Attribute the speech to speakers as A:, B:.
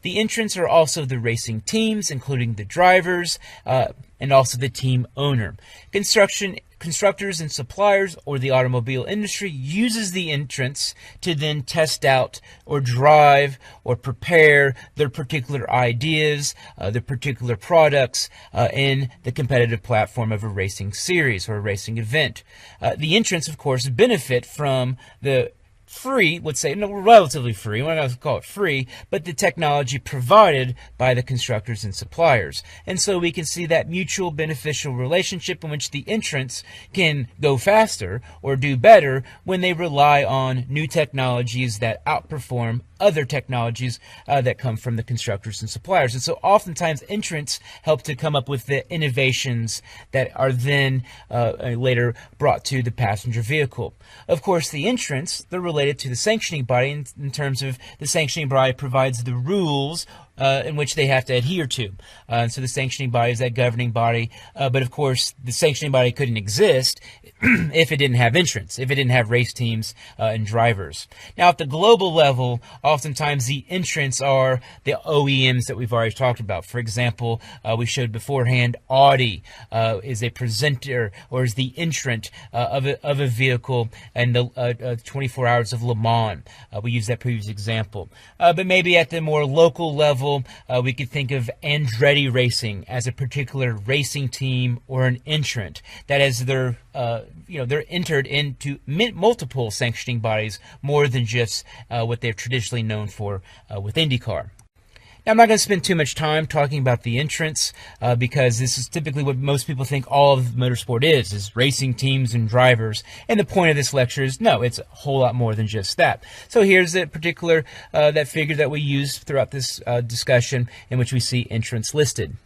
A: The entrants are also the racing teams, including the drivers, and also the team owner. Constructors and suppliers, or the automobile industry, uses the entrants to then test out or drive or prepare their particular ideas, their particular products in the competitive platform of a racing series or a racing event. The entrants, of course, benefit from the free, let's say, no, relatively free, we're not going to call it free, but the technology provided by the constructors and suppliers. And so we can see that mutual beneficial relationship in which the entrants can go faster or do better when they rely on new technologies that outperform other technologies that come from the constructors and suppliers. And so oftentimes entrants help to come up with the innovations that are then later brought to the passenger vehicle. Of course, the entrants, they're related to the sanctioning body in terms of the sanctioning body provides the rules in which they have to adhere to. And so the sanctioning body is that governing body, but of course the sanctioning body couldn't exist if it didn't have entrants, if it didn't have race teams and drivers. Now at the global level, oftentimes the entrants are the OEMs that we've already talked about. For example, we showed beforehand Audi is a presenter or is the entrant of a vehicle in the 24 Hours of Le Mans. We used that previous example. But maybe at the more local level, we could think of Andretti Racing as a particular racing team or an entrant. That is, they're entered into multiple sanctioning bodies more than just what they're traditionally known for with IndyCar. Now, I'm not going to spend too much time talking about the entrants because this is typically what most people think all of motorsport is racing teams and drivers. And the point of this lecture is, no, it's a whole lot more than just that. So here's a particular that figure that we use throughout this discussion in which we see entrants listed.